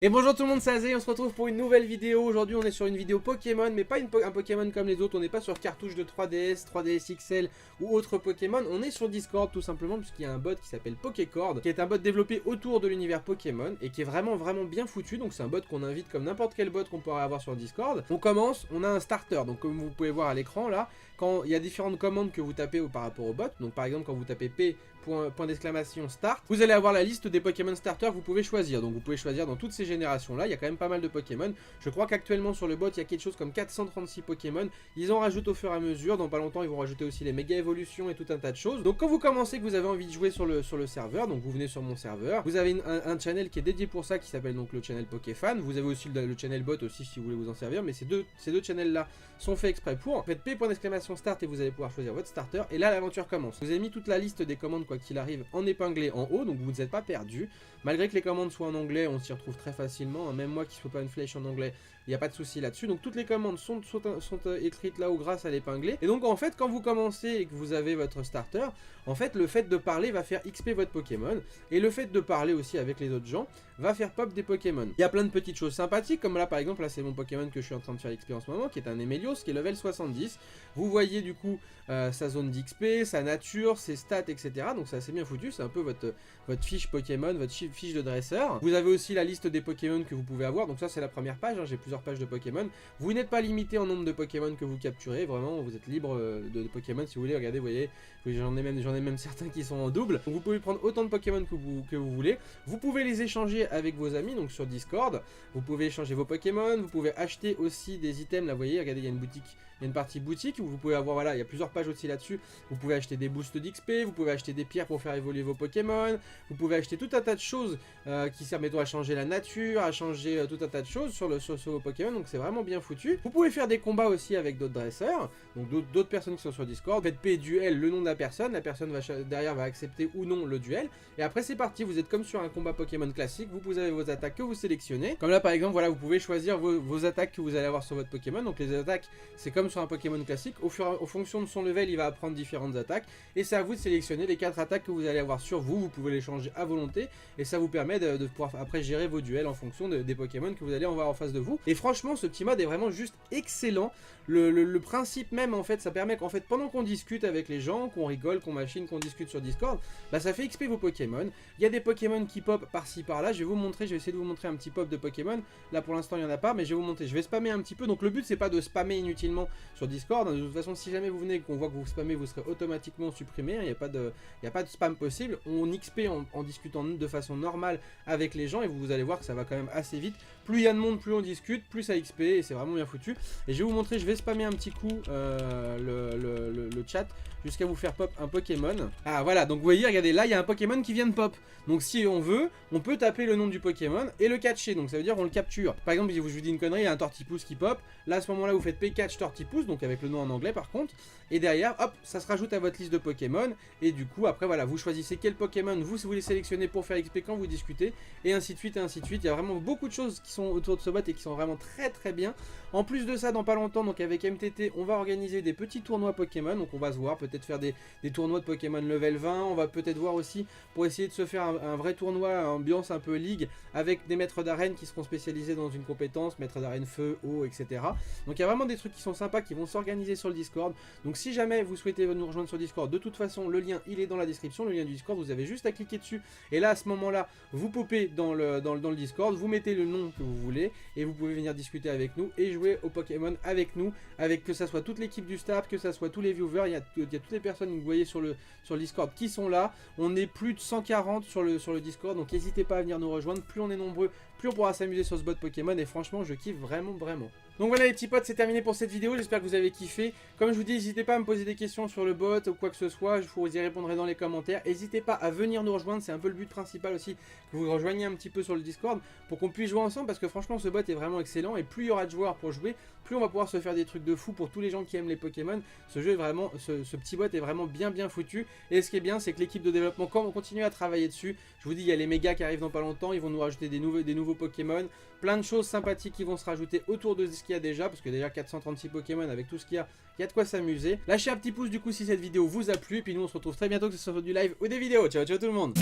Et bonjour tout le monde, c'est Azay, on se retrouve pour une nouvelle vidéo. Aujourd'hui on est sur une vidéo Pokémon, mais pas un Pokémon comme les autres. On n'est pas sur cartouche de 3DS, 3DS XL ou autre Pokémon. On est sur Discord tout simplement, puisqu'il y a un bot qui s'appelle Pokécord, qui est un bot développé autour de l'univers Pokémon et qui est vraiment bien foutu. Donc c'est un bot qu'on invite comme n'importe quel bot qu'on pourrait avoir sur Discord. On commence, on a un starter, donc comme vous pouvez voir à l'écran là, quand il y a différentes commandes que vous tapez par rapport au bot. Donc par exemple quand vous tapez P point d'exclamation start, vous allez avoir la liste des Pokémon starters que vous pouvez choisir. Donc vous pouvez choisir dans toutes ces générations là, il y a quand même pas mal de Pokémon. Je crois qu'actuellement sur le bot il y a quelque chose comme 436 Pokémon. Ils en rajoutent au fur et à mesure, dans pas longtemps ils vont rajouter aussi les méga évolutions et tout un tas de choses. Donc quand vous commencez, que vous avez envie de jouer sur le serveur, donc vous venez sur mon serveur, vous avez un channel qui est dédié pour ça, qui s'appelle donc le channel Pokéfan. Vous avez aussi le channel bot aussi si vous voulez vous en servir, mais ces deux channels là sont faits exprès pour. Faites P point d'exclamation start et vous allez pouvoir choisir votre starter, et là l'aventure commence. Vous avez mis toute la liste des commandes quoi qu'il arrive en épinglé en haut, donc vous n'êtes pas perdu. Malgré que les commandes soient en anglais, on s'y retrouve très facilement, même moi qui ne fais pas une flèche en anglais, il n'y a pas de souci là-dessus. Donc toutes les commandes sont écrites là-haut grâce à l'épinglé. Et donc en fait quand vous commencez et que vous avez votre starter, en fait le fait de parler va faire XP votre Pokémon, et le fait de parler aussi avec les autres gens va faire pop des Pokémon. Il y a plein de petites choses sympathiques, comme là par exemple, là c'est mon Pokémon que je suis en train de faire XP en ce moment, qui est un Emelios, qui est level 70. Vous voyez du coup sa zone d'XP, sa nature, ses stats, etc. Donc c'est assez bien foutu, c'est un peu votre fiche Pokémon, votre fiche de dresseur. Vous avez aussi la liste des Pokémon que vous pouvez avoir, donc ça c'est la première page, hein. J'ai plusieurs pages de Pokémon. Vous n'êtes pas limité en nombre de Pokémon que vous capturez, vraiment vous êtes libre de Pokémon si vous voulez. Regardez, vous voyez, j'en ai même certains qui sont en double. Donc vous pouvez prendre autant de Pokémon que vous voulez. Vous pouvez les échanger avec vos amis, donc sur Discord. Vous pouvez échanger vos Pokémon, vous pouvez acheter aussi des items, là vous voyez, regardez, il y a une boutique. Il y a une partie boutique où vous pouvez avoir, voilà, il y a plusieurs pages aussi là-dessus. Vous pouvez acheter des boosts d'XP, vous pouvez acheter des pierres pour faire évoluer vos Pokémon, vous pouvez acheter tout un tas de choses qui servent à changer la nature, à changer tout un tas de choses sur vos Pokémon, donc c'est vraiment bien foutu. Vous pouvez faire des combats aussi avec d'autres dresseurs, donc d'autres personnes qui sont sur Discord. Faites P duel, le nom de la personne derrière va accepter ou non le duel, et après c'est parti, vous êtes comme sur un combat Pokémon classique. Vous avez vos attaques que vous sélectionnez, comme là par exemple, voilà, vous pouvez choisir vos attaques que vous allez avoir sur votre Pokémon. Donc les attaques, c'est comme sur un Pokémon classique, au fonction de son level, il va apprendre différentes attaques, et c'est à vous de sélectionner les 4 attaques que vous allez avoir sur vous. Vous pouvez les changer à volonté, et ça vous permet de pouvoir après gérer vos duels en fonction des Pokémon que vous allez avoir en face de vous. Et franchement, ce petit mode est vraiment juste excellent. Le principe même, en fait, ça permet qu'en fait, pendant qu'on discute avec les gens, qu'on rigole, qu'on machine, qu'on discute sur Discord, bah ça fait XP vos Pokémon. Il y a des Pokémon qui pop par-ci par-là. Je vais vous montrer, je vais essayer de vous montrer un petit pop de Pokémon. Là pour l'instant il n'y en a pas, mais je vais vous montrer. Je vais spammer un petit peu. Donc le but c'est pas de spammer inutilement sur Discord. De toute façon, si jamais vous venez et qu'on voit que vous spammez, vous serez automatiquement supprimé. Il n'y a pas de spam possible. On XP en discutant de façon normale avec les gens, et vous allez voir que ça va quand même assez vite. Plus il y a de monde, plus on discute, plus ça XP, et c'est vraiment bien foutu. Et je vais vous montrer, je vais spammer un petit coup le chat jusqu'à vous faire pop un Pokémon. Ah voilà, donc vous voyez, regardez, là il y a un Pokémon qui vient de pop. Donc si on veut, on peut taper le nom du Pokémon et le catcher, donc ça veut dire on le capture. Par exemple, je vous dis une connerie, il y a un Tortipousse qui pop. Là à ce moment là vous faites P-catch Tortipousse, donc avec le nom en anglais par contre. Et derrière, hop, ça se rajoute à votre liste de Pokémon. Et du coup, après voilà, vous choisissez quel Pokémon vous les sélectionnez pour faire XP quand vous discutez. Et ainsi de suite, et ainsi de suite. Il y a vraiment beaucoup de choses qui sont autour de ce bot et qui sont vraiment très bien. En plus de ça, dans pas longtemps, donc avec MTT, on va organiser des petits tournois Pokémon. Donc on va se voir, peut-être faire des tournois de Pokémon level 20. On va peut-être voir aussi pour essayer de se faire un vrai tournoi, ambiance un peu ligue, avec des maîtres d'arène qui seront spécialisés dans une compétence, maîtres d'arène feu, eau, etc. Donc il y a vraiment des trucs qui sont sympas qui vont s'organiser sur le Discord. Donc si jamais vous souhaitez nous rejoindre sur Discord, de toute façon le lien il est dans la description, le lien du Discord, vous avez juste à cliquer dessus, et là à ce moment là vous popez dans le Discord, vous mettez le nom que vous voulez, et vous pouvez venir discuter avec nous et jouer au Pokémon avec nous, avec que ça soit toute l'équipe du staff, que ça soit tous les viewers. Il y a toutes les personnes que vous voyez sur le Discord qui sont là. On est plus de 140 sur le Discord, donc n'hésitez pas à venir nous rejoindre. Plus on est nombreux, plus on pourra s'amuser sur ce bot Pokémon, et franchement je kiffe vraiment. Donc voilà les petits potes, c'est terminé pour cette vidéo, j'espère que vous avez kiffé. Comme je vous dis, n'hésitez pas à me poser des questions sur le bot ou quoi que ce soit, je vous y répondrai dans les commentaires. N'hésitez pas à venir nous rejoindre, c'est un peu le but principal aussi, que vous rejoigniez un petit peu sur le Discord pour qu'on puisse jouer ensemble, parce que franchement ce bot est vraiment excellent, et plus il y aura de joueurs pour jouer, plus on va pouvoir se faire des trucs de fou pour tous les gens qui aiment les Pokémon. Ce jeu est vraiment, ce petit bot est vraiment bien foutu, et ce qui est bien c'est que l'équipe de développement, quand on continue à travailler dessus, je vous dis, il y a les mégas qui arrivent dans pas longtemps, ils vont nous rajouter des nouveaux Pokémon, plein de choses sympathiques qui vont se rajouter autour de ce qu'il y a déjà, parce que déjà 436 Pokémon avec tout ce qu'il y a, il y a de quoi s'amuser. Lâchez un petit pouce du coup si cette vidéo vous a plu, et puis nous on se retrouve très bientôt, que ce soit du live ou des vidéos. Ciao tout le monde.